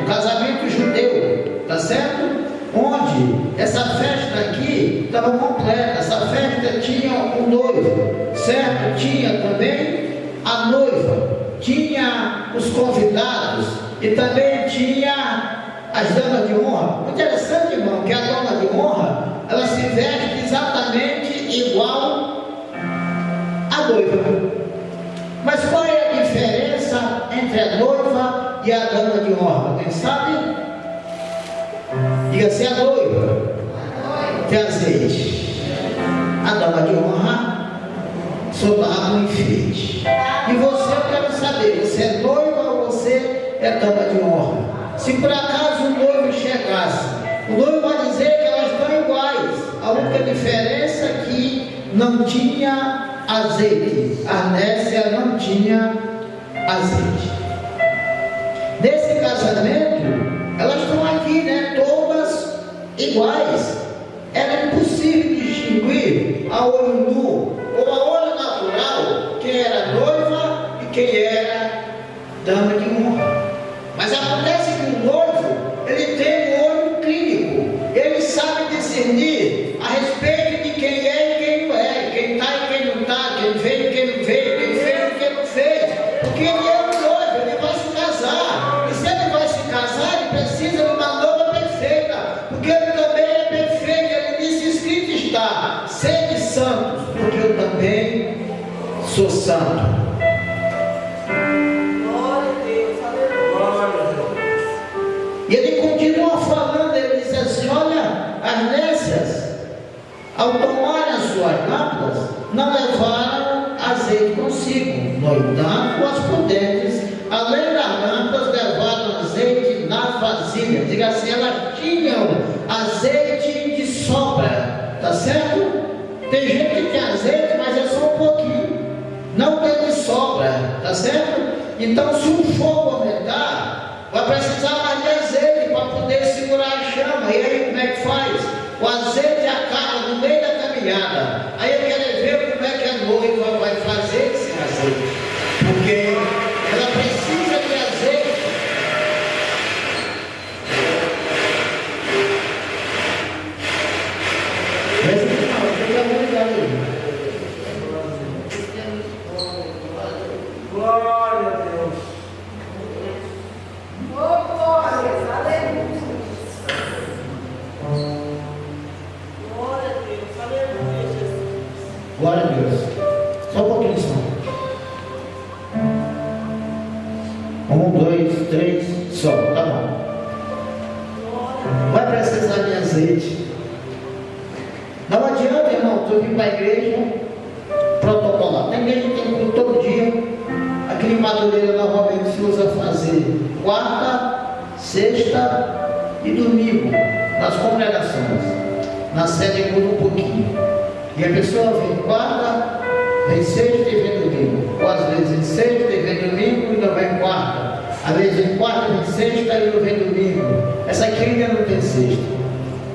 casamento, casamento judeu, tá certo? Onde essa festa aqui estava completa. Essa festa tinha um noivo, certo? Tinha também a noiva, tinha os convidados e também tinha as damas de honra. Muito interessante, irmão, que a dama de honra, ela se veste exatamente igual à noiva. Mas qual é a diferença entre a noiva e a dama de honra? Alguém sabe? Diga assim: a noiva tem azeite, a dama de honra soltava um enfeite. E você, eu quero saber, você é noiva ou você é dama de honra? Se por acaso o noivo chegasse, o noivo vai dizer que elas estão iguais. A única diferença é que não tinha azeite. A Nécia não tinha azeite. Nesse casamento, elas estão aqui, né? Todas iguais. Era impossível distinguir a olho nu ou a olho natural quem era noiva e quem era dama de honra. Mas acontece que o noivo, ele tem um olho clínico. Ele sabe discernir a respeito de quem é e quem não é, quem está e quem não está, quem veio e quem não veio, quem fez e quem não fez. Porque ele é um noivo, ele vai se casar. E se ele vai se casar, ele precisa de uma noiva perfeita. Porque ele também é perfeito. Ele disse: escrito está: sede santos, porque eu também sou santo. E ele continua falando, ele diz assim: olha, as nécias, ao tomarem as suas lâmpadas, não levaram azeite consigo. No entanto, as prudentes, além das lâmpadas, levaram azeite nas vasilhas. Diga assim: elas tinham azeite de sobra, tá certo? Tem gente que tem azeite, mas é só um pouquinho, não tem de sobra, tá certo? Então, se o fogo aumentar, vai precisar mais de azeite para poder segurar a chama. E aí como é que faz? O azeite acaba no meio da caminhada. Aí eu quero ver como é que a noiva vai fazer esse azeite, porque ela precisa de azeite. Glória a Deus. Glória a Deus. Só um pouquinho só. 1, 2, 3, só. Tá bom. Vai precisar de azeite. Não adianta, irmão, tu vir para a igreja protocolar. Tem igreja que tem todo dia. Aquele madureira normalmente se usa fazer quarta, sexta e domingo nas congregações. Na sede muda um pouquinho. E a pessoa vem quarta, vem sexta e vem domingo. Ou às vezes vem sexta e vem domingo e não vem quarta. Às vezes vem quarta, vem sexta e não vem domingo. Essa aqui ainda não tem sexta.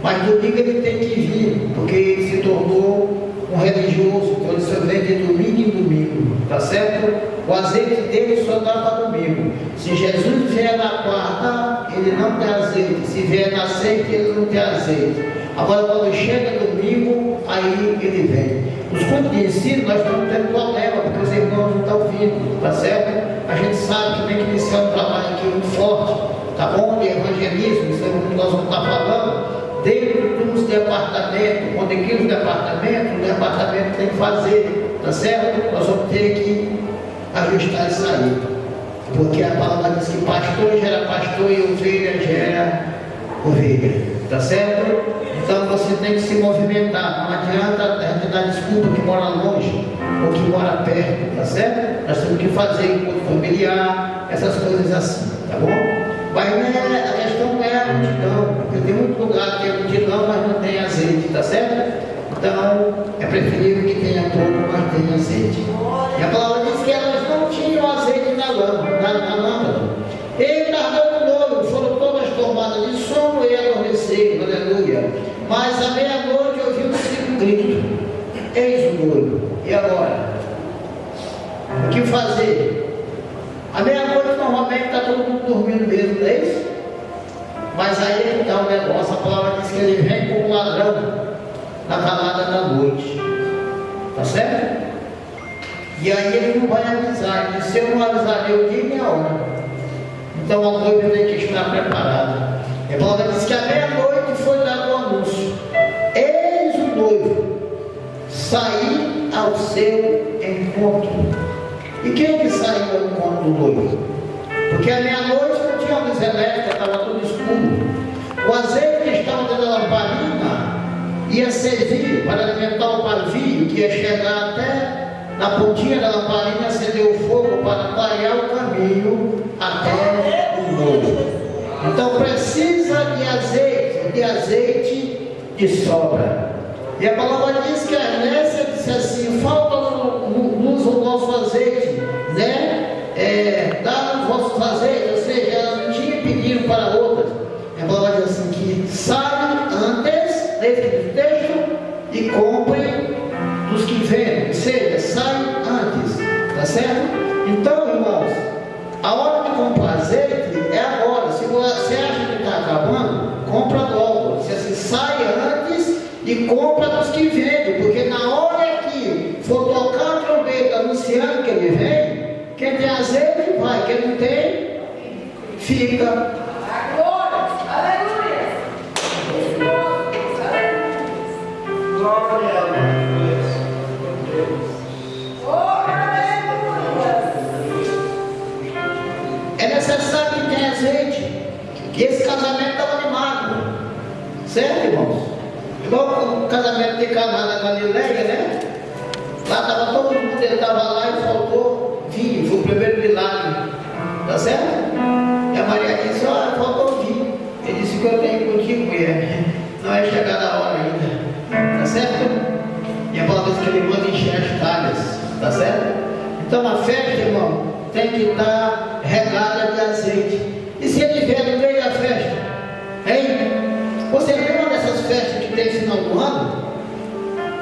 Mas domingo ele tem que vir, porque ele se tornou um religioso. Então ele só vem de domingo em domingo. Tá certo? O azeite dele só dá para domingo. Se Jesus vier na quarta, ele não tem azeite. Se vier na sexta, ele não tem azeite. Agora, quando chega domingo, aí ele vem. Os cultos de ensino, nós estamos tendo problema, porque os irmãos não estão vindo, tá certo? A gente sabe que tem que iniciar um trabalho aqui muito forte, tá bom? De evangelismo, isso é o que nós vamos estar falando. Dentro dos departamentos, quando aqui os departamentos, o departamento tem que fazer, tá certo? Nós vamos ter que ajustar isso aí. Porque a palavra diz que pastor gera pastor e ovelha gera ovelha, tá certo? Então você tem que se movimentar. Não adianta a gente dar desculpa que mora longe ou que mora perto, tá certo? Nós temos que fazer encontro familiar, essas coisas assim, tá bom? Mas a questão não é a multidão, porque tem muito lugar que é multidão, mas não tem azeite, tá certo? Então é preferível que tenha pouco, mas tenha azeite. E a palavra diz que elas não tinham azeite na lâmpada. Ele estava dando noivo, foram todas tomadas de sono e adormeceram, aleluia. Mas à meia-noite ouviu-se um grito: eis o noivo. E agora? O que fazer? À meia-noite normalmente está todo mundo dormindo mesmo, não é isso? Mas aí ele dá um negócio, a palavra diz que ele vem como um ladrão na calada da noite. Tá certo? E aí ele não vai avisar. E se eu não avisar o dia nem a hora. Então a noiva tem que estar preparada. E a palavra diz que à meia-noite foi dado o anúncio. Eis o noivo sair ao seu encontro. E quem que saiu ao encontro do noivo? Porque à meia-noite não tinha luz elétrica, estava tudo escuro. O azeite que estava dentro da lamparina ia servir para alimentar o pavio, que ia chegar até na pontinha da lamparina, acender o fogo para clarear o caminho até o noivo. Então precisa de azeite de sobra. E a palavra diz que a Ernésia disse assim: falta luz o nosso azeite, né? Dá os vossos azeites, ou seja, ela não tinha pedido para outras. A palavra diz assim: que sai antes, desse texto, e compre dos que vendem, ou seja, sai antes, tá certo? Então, irmãos, a hora de comprar azeite é agora. Se você acha que está acabando, compra logo. Se assim, sai antes e compra dos que vendem, porque na hora que for tocar a trombeta anunciando que ele vem, quem tem azeite vai, quem não tem, fica. Glória a Deus. É necessário que tenha azeite. E esse casamento estava animado. Certo, irmãos? Igual o casamento de Caná na Galileia, né? Lá estava todo mundo, ele estava lá e faltou vinho. Foi o primeiro milagre. Tá certo? E a Maria disse: olha, faltou vinho. Ele disse: que eu tenho contigo, mulher. Não é chegada a hora ainda. Tá certo? E a palavra diz que ele manda encher as talhas. Tá certo? Então a festa, irmão, tem que estar regada de azeite. E se ele vier no meio da festa, hein? Você vê uma dessas festas que tem final do ano?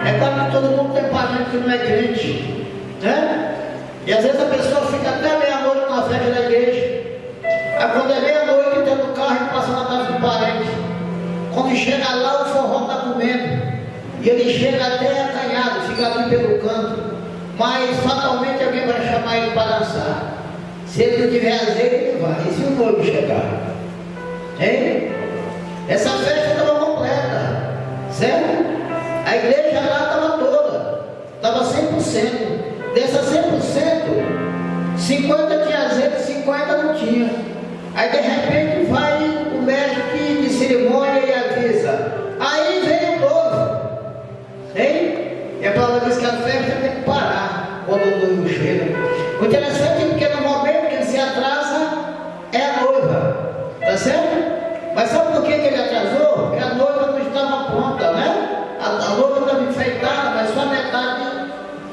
É claro que todo mundo tem parente que não é crente, né? E às vezes a pessoa fica até meia-noite na festa da igreja. Aí quando é meia-noite, entra no carro e passa na casa do parente. Quando chega lá, o forró está comendo. E ele chega até acanhado, fica ali pelo canto. Mas fatalmente alguém vai chamar ele para dançar. Se ele não tiver azeite, ele vai. E se o noivo chegar? Hein? Essa festa estava completa. Certo? A igreja lá estava toda. Estava 100%. Dessa 100%, 50 tinha azeite, 50 não tinha. Aí de repente vai o mestre de cerimônia e avisa: aí vem o noivo. Hein? E a palavra diz que a festa tem que parar quando o noivo chega. O interessante é porque no momento que ele se atrasa, é a noiva. Tá certo? Mas sabe por que ele atrasou? Porque a noiva não estava pronta, né? A noiva estava enfeitada, mas só metade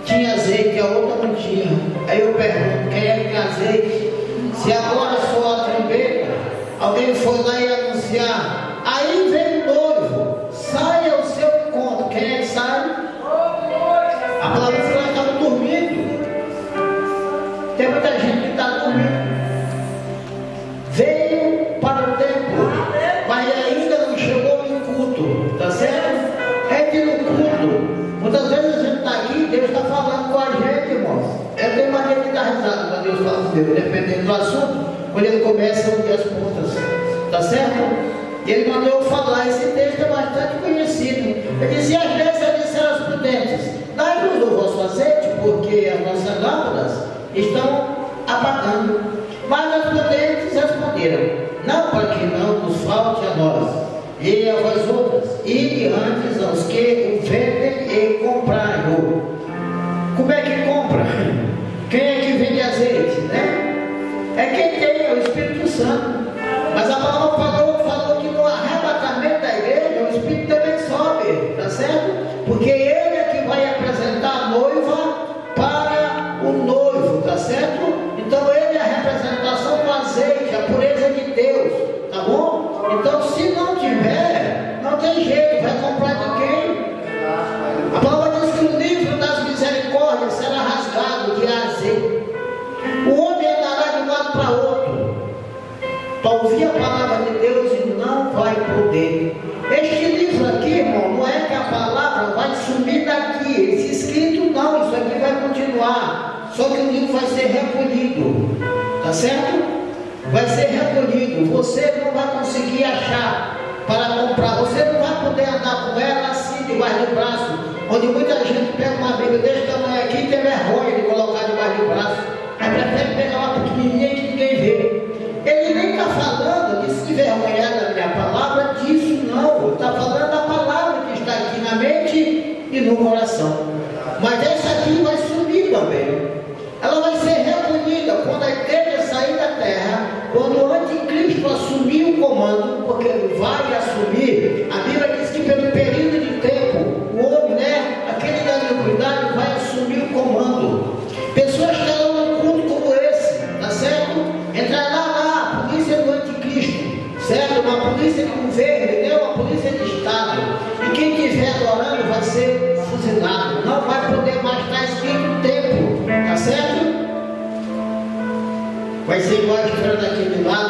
tinha azeite, a outra não tinha. Aí eu pergunto: quem é que tem azeite? Se agora soa a trombeta, alguém foi lá e anunciar: aí vem o noivo, sai ao seu encontro. Quem é que sai? A palavra diz que nós estamos dormindo. Tem muita gente que está dormindo. Veio para o templo, mas ainda não chegou no culto. Tá certo? Entre no culto. Muitas vezes a gente está aqui, Deus está falando com a gente, irmãos. Eu tenho maneira de dar risada quando Deus fala comigo, dependendo do assunto, quando ele começa a unir as pontas. Tá certo? E ele mandou eu falar. Esse texto é bastante conhecido. Ele dizia: às vezes eu disse aos prudentes: dai-nos o vosso azeite, porque as nossas lâmpadas estão apagando. Mas os prudentes responderam: não, para que não nos falte a nós e a vós outras, e antes aos que o vendem e comprai-o. Como é que compra? Quem é que vende azeite, né? É quem tem, é o Espírito Santo. Mas a palavra falou que no arrebatamento da igreja, o Espírito também sobe, tá certo? Porque ele é que vai apresentar a noiva para o noivo, tá certo? Então ele é a representação do azeite, a pureza de Deus, tá bom? Então se não tiver, não tem jeito, vai comprar de quem? A palavra diz que o livro das misericórdias será rasgado de azeite. O homem palavra de Deus e não vai poder. Este livro aqui, irmão, não é que a palavra vai sumir daqui. Esse escrito não, isso aqui vai continuar. Só que o livro vai ser recolhido. Tá certo? Vai ser recolhido. Você não vai conseguir achar para comprar. Você não vai poder andar com ela assim debaixo do braço. Onde muita gente pega uma Bíblia desse tamanho aqui e tem vergonha de colocar debaixo do braço. Aí prefere pegar uma pequenininha que ninguém vê. Ele nem está falando de se envergonhar da minha palavra, disso não. Ele está falando da palavra que está aqui na mente e no coração. Mas essa aqui vai sumir também. Ela vai ser recolhida quando a igreja sair da terra, quando o anticristo assumir o comando, porque ele vai assumir. A Bíblia diz que pelo período de tempo, o homem, aquele da iniquidade, vai assumir o comando. Pessoas estarão num culto como esse, tá certo? Entrará lá a polícia do anticristo, certo? Uma polícia de governo, uma polícia de Estado. E quem estiver adorando vai ser fuzilado. Não vai poder mais estar escrito no templo, tá certo? Vai ser igual a história daquele lá,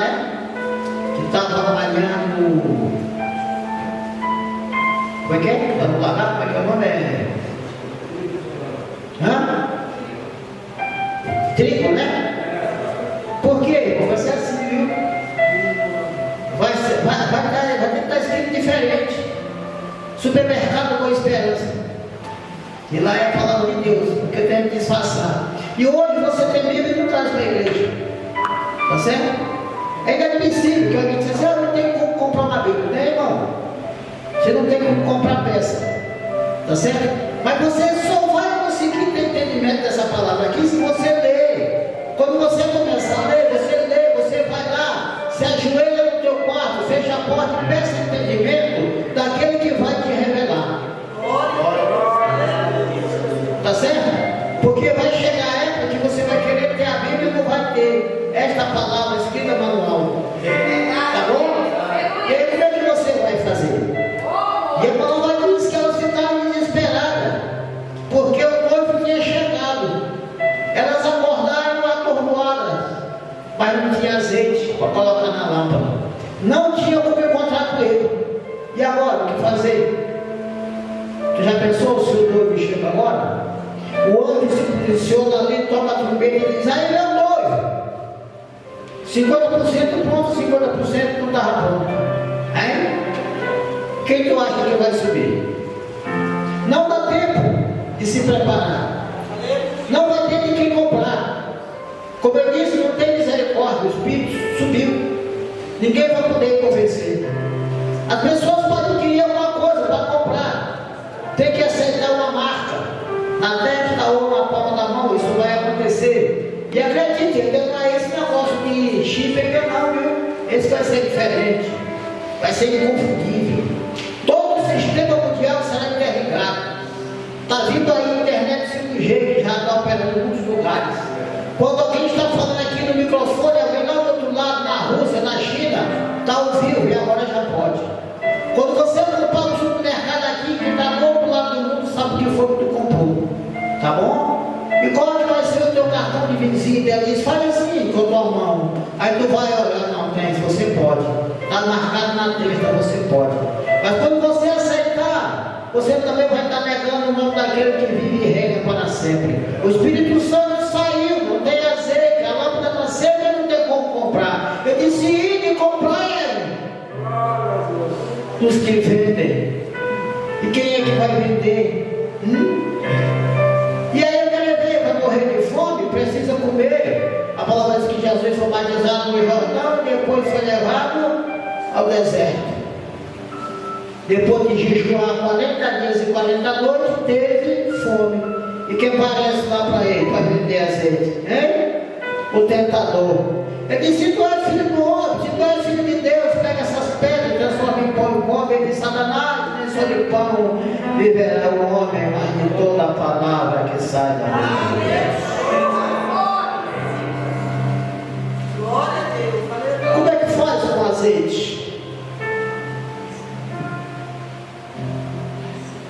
que estava malhando. Como é que é? Está no lagar? Como é que é o nome? Trigo, Por quê? Vai ser assim, viu? Vai ter que estar escrito diferente. Supermercado com esperança. E lá é a palavra de Deus, porque tem que disfarçar. E hoje você tem Bíblia e não traz para a igreja. Tá certo? É inadmissível que alguém diz assim, eu não tenho como comprar uma Bíblia. Não é, irmão? Você não tem como comprar peça. Tá certo? Mas você só vai conseguir ter entendimento dessa palavra aqui se você ler. Quando você começar a ler, você vai lá, se ajoelha no teu quarto, fecha a porta e peça entendimento daquele que vai te revelar. Tá certo? Porque vai chegar a época que você vai querer ter a Bíblia e não vai ter esta palavra escrita manual. Tá bom? E aí como é que você vai fazer? E a palavra diz que elas ficaram desesperadas, porque o noivo tinha chegado. Elas acordaram atordoadas, mas não tinha azeite para colocar na lâmpada. Não tinha como encontrar com ele. E agora, o que fazer? Tu já pensou se o noivo chega agora? O anjo se posiciona ali, toca a trombeta e diz, aí meu noivo, 50% pronto, 50% não estava pronto. Hein? Quem tu acha que vai subir? Não dá tempo de se preparar. Não vai ter de quem comprar. Como eu disse, não tem misericórdia. O Espírito subiu. Ninguém vai poder convencer. As pessoas podem querer alguma coisa para comprar. Tem que aceitar uma marca na testa ou na palma da mão. Isso vai acontecer. E acredite, ainda não é esse negócio de chip ainda não, viu? Esse vai ser diferente. Vai ser inconfundível. Todo o sistema mundial será interligado. Está vindo aí a internet 5G que já está operando em muitos lugares. Quando alguém está falando aqui no microfone, alguém lá do outro lado, na Rússia, na China, está ao vivo e agora já pode. Quando você comprar um supermercado aqui que está do outro lado do mundo, sabe o que foi que tu comprou. Tá bom? E qual é que vai ser o teu cartão de visita? Ele diz, faz assim com a tua mão. Aí tu vai olhar, não tem, você pode. Está marcado na testa, você pode. Mas quando você aceitar, você também vai estar negando o nome daquele que vive e reina para sempre. O Espírito Santo saiu, não tem azeite, a lâmpada está seca e não tem como comprar. Eu disse, ide e comprai dos que vendem. E quem é que vai vender? E aí eu quero ver, vai morrer de fome, precisa comer. A palavra diz que Jesus foi batizado no Jordão e depois foi levado ao deserto. Depois de jejuar 40 dias e 40 noites, teve fome. E quem parece lá para ele, para vender azeite? Hein? O tentador. Ele disse, se tu és filho do homem, se tu és filho de Deus, pega essas pedras e transforma em pão e come, ele disse, Satanás, nem só de pão viverá o homem, mas de toda a palavra que sai da boca de Deus. Como é que faz com azeite?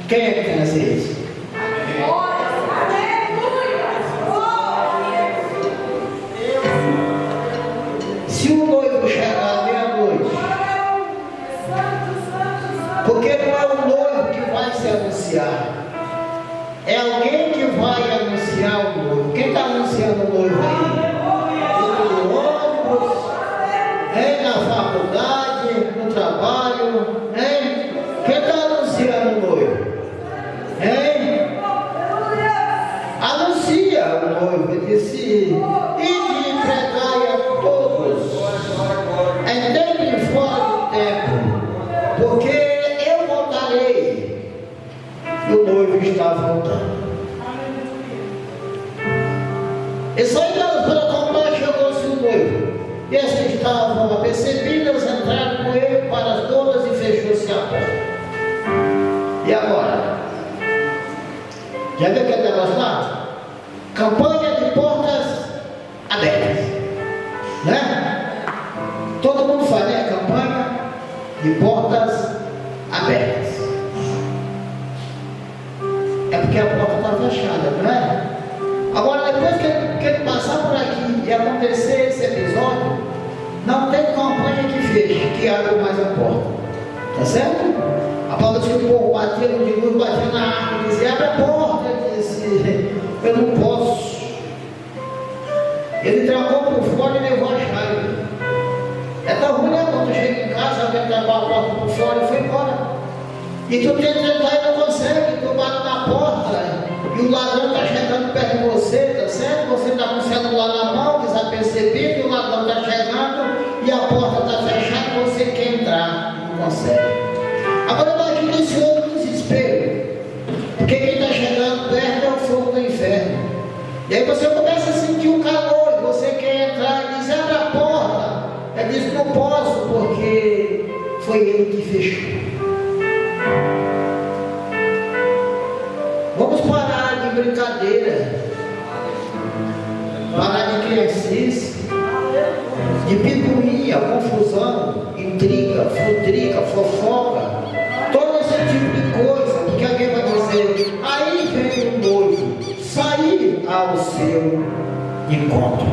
Quem é que tem azeite? Se o noivo chegar à meia-noite Porque não é o noivo que vai se anunciar, é alguém que vai anunciar o noivo. Quem está anunciando o noivo aí? No ônibus, na faculdade, no trabalho, quem está anunciando o noivo? Anuncia o noivo. Ele disse: ide e pregai a todos, entrem fora do tempo, porque eu voltarei. E o noivo está voltando. E saindo para comprar, chegou-se o noivo. E as que estavam apercebidas entraram com ele para as donas e fechou-se a porta. E agora? Já viu aquele negócio lá? Campanha de portas abertas, né? Todo mundo faz, né? Campanha de portas abertas. É porque a porta está fechada, não é? Agora, depois que ele passar por aqui e acontecer esse episódio, não tem campanha que feche, que abra mais a porta. Tá certo? A Paula disse que o povo batia no dilúvio, batia na árvore, dizia: abre a porta. Ele disse: eu não posso. Ele trancou por fora e levou a chave. É tão ruim, né? Quando chega em casa, alguém trancou a porta por fora e foi embora. E tu tenta entrar e não consegue, tu bate na porta e o ladrão está chegando perto de você, tá certo? Você está com o celular na mão, desapercebido, e o ladrão está chegando e a porta está fechada e você quer entrar e não consegue. Agora imagine esse outro desespero, porque quem está chegando perto é o fogo do inferno. E aí você começa a sentir um calor e você quer entrar e diz: abre a porta. Ele diz: não posso, porque foi ele que fechou. Vamos parar de brincadeira, parar de criancice, de picuinha, confusão, intriga, futrica, fofoca, todo esse tipo de coisa, porque alguém vai dizer: aí vem o noivo, sair ao seu encontro.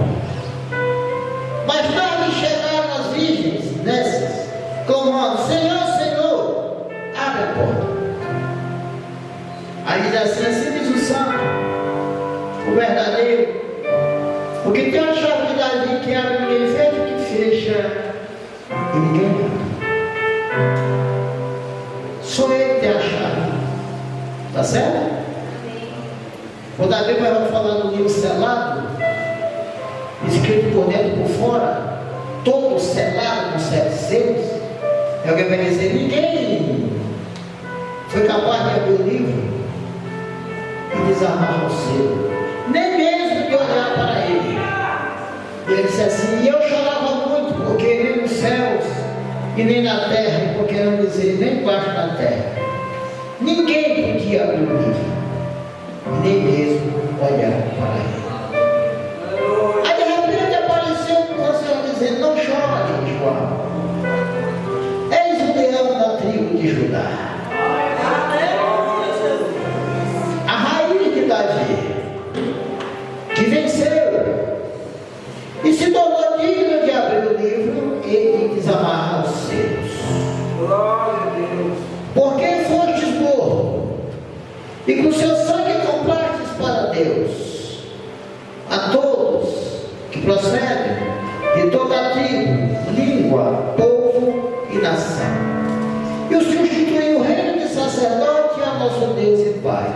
Mais tarde chegaram as virgens nessas, clamando: Senhor, Senhor, abre a porta. Aí diz assim diz o santo, o verdadeiro, porque tem uma chave de Davi que abre e ninguém fecha, que fecha e ninguém abre. Só ele tem a chave, tá certo? O Davi vai falar no livro selado, escrito por dentro e por fora, todo selado com 7 selos. E alguém vai dizer: ninguém foi capaz de abrir o livro e desarmar o selo, nem mesmo de olhar para ele. E ele disse assim: e eu chorava muito, porque nem nos céus e nem na terra, e por que não dizer nem embaixo da terra, ninguém podia abrir o livro, e nem mesmo olhar para ele. Aí de repente apareceu o Senhor dizendo: não chore, João, eis o leão da tribo de Judá, Davi, que venceu e se tornou digno de abrir o livro e de desamarrar os selos. Glória a Deus. Porque fostes morto e com seu sangue compraste para Deus a todos que procedem de toda a tribo, língua, povo e nação, e os constituiu reino de sacerdote a nosso Deus e Pai.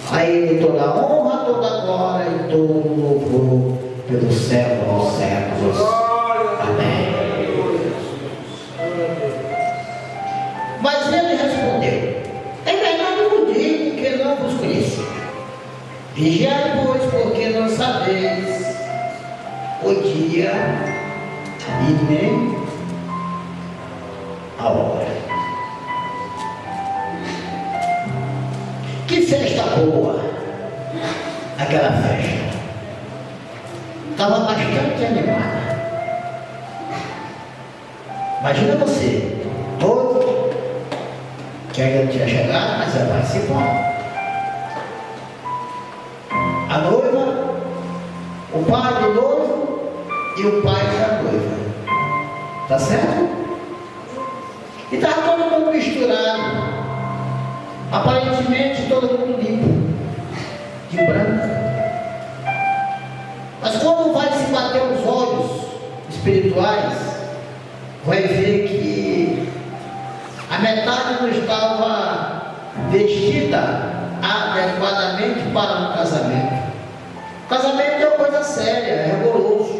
A Ele toda a honra, toda a glória e todo o louvor pelos séculos dos séculos. Amém. Mas ele respondeu: é verdade, eu vos digo que não vos conheci. Vigiai, pois, porque não sabeis o dia e nem a hora. Que festa boa, aquela festa, estava bastante animada. Imagina você, todo que ainda não tinha chegado, mas ia participar. A noiva, o pai do noivo e o pai da noiva, tá certo? E estava todo mundo misturado. Aparentemente todo mundo limpo, de branco. Mas quando vai se bater os olhos espirituais, vai ver que a metade não estava vestida adequadamente para um casamento. O casamento é uma coisa séria, é rigoroso.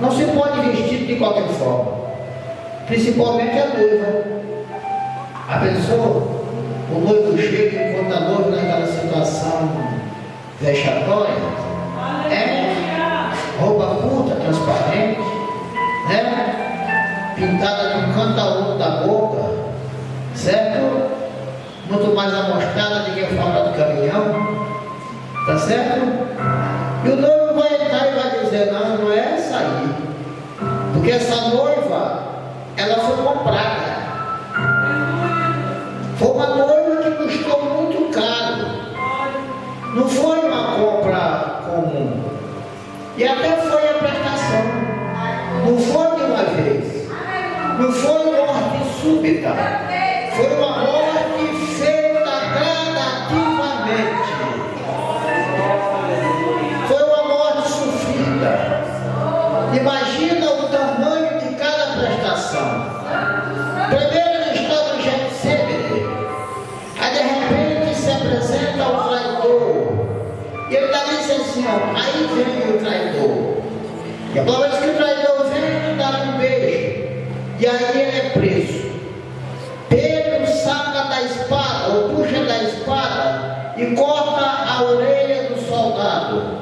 Não se pode vestir de qualquer forma, principalmente a noiva. A pessoa, o noivo chega enquanto a noiva naquela situação vexatória, roupa curta, transparente, né? Pintada de um canto a outro da boca, certo? Muito mais amostrada do que fora do caminhão, tá certo? E o noivo vai entrar e vai dizer: não, não é essa aí, porque essa noiva, ela foi comprada. Foi uma noiva que custou muito caro, não foi uma compra comum, e até foi a prestação, não foi de uma vez, não foi morte súbita, foi uma morte feita gradativamente, foi uma morte sofrida. Imagina o tamanho de cada prestação. Primeiro ele estava em Getsemane, aí de repente se apresenta o traidor, e ele está dizendo assim, ó, aí vem o traidor. E a palavra diz que o traidor vem e dá um beijo, e aí ele é preso. Pedro saca da espada, ou puxa da espada, e corta a orelha do soldado.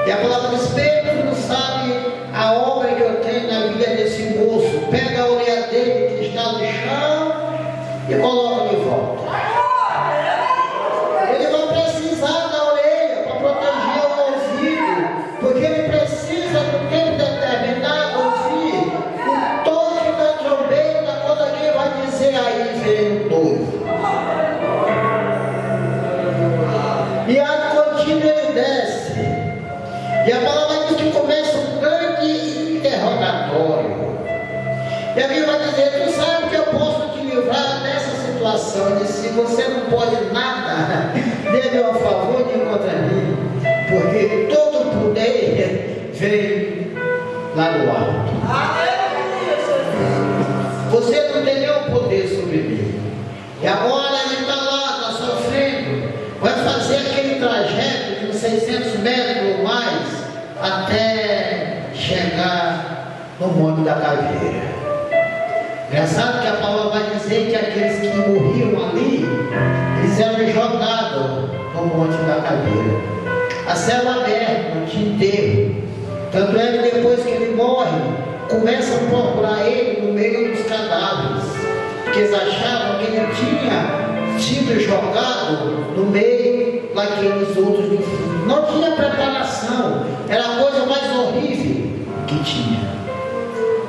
E a palavra diz: Pedro não sabe a obra que eu tenho na vida desse moço. Pega a orelha dele que está no chão e coloca de volta. Ele vai precisar da orelha para proteger o ouvido, porque ele precisa, no tempo determinado, ouvir o toque da trombeta quando alguém vai dizer: aí vem o noivo. E a contínua ele desce, e a palavra diz que começa um grande interrogatório. E a Bíblia vai dizer: tu sabe que eu posso te livrar dessa situação. Ele disse: você não pode nada, dê-me ao favor de ir contra mim, porque todo o poder vem lá do alto. Você não tem nenhum poder sobre mim. E agora ele está lá, está sofrendo, vai fazer aquele trajeto de uns 600 metros ou mais até chegar no Monte da Caveira. Engraçado que a palavra vai dizer que aqueles que morriam ali, eles eram jogados no Monte da Caveira, a céu aberto, não tinha enterro. Tanto é que depois que ele morre, começam a procurar ele no meio dos cadáveres, porque eles achavam que ele tinha sido jogado no meio daqueles outros do fundo. Não tinha preparação, era a coisa mais horrível que tinha.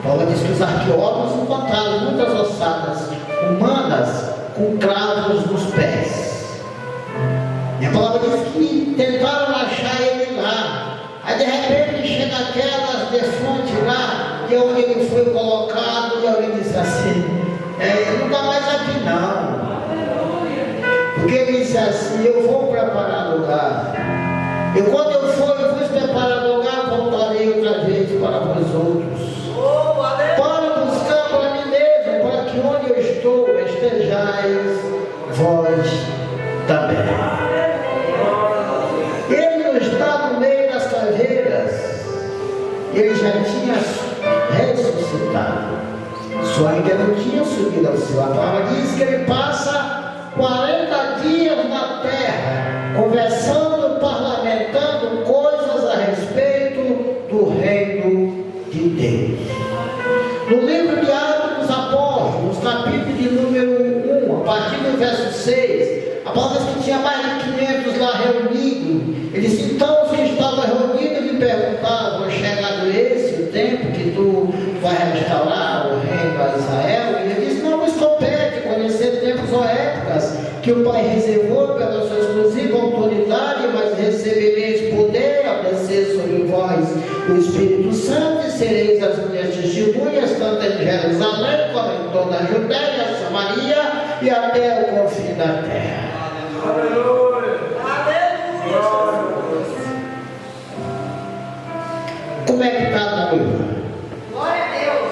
Paulo diz que os arqueólogos encontraram muitas ossadas humanas com cravos nos pés. E a palavra diz que tentaram achar ele lá. Aí de repente chega aquelas defronte lá, que é onde ele foi colocado, e alguém disse assim: não está mais aqui não. Porque ele disse assim: eu vou preparar lugar. E quando eu for preparar lugar, voltarei outra vez para vós outros. Para buscar para mim mesmo, para que onde eu estou estejais vós também. Ele não está no meio das caveiras, ele já tinha ressuscitado, só ainda não tinha subido ao céu. A palavra diz que ele passa 40 dias na terra, conversando, parlamentando coisas a respeito do reino de Deus. No livro de Atos dos Apóstolos, capítulo de número 1, a partir do verso 6, a palavra diz que tinha mais de 500 lá reunidos. Ele disse: então os que estavam reunidos lhe perguntavam: chegado esse o tempo que tu vai restaurar o reino a Israel? E ele disse: não vos compete conhecer tempos ou épocas que o Pai reservou pela sua exclusiva autoridade, mas recebereis poder a descer sobre vós o Espírito Santo, e sereis as minhas testemunhas, tanto em Jerusalém como em toda a Judéia, Maria e até o confim da terra. Aleluia. Como é que está a noiva? Glória a Deus.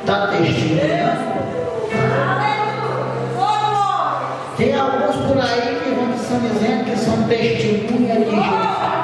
Está testemunhando? Tem alguns por aí que estão dizendo que são testemunhas de Jesus.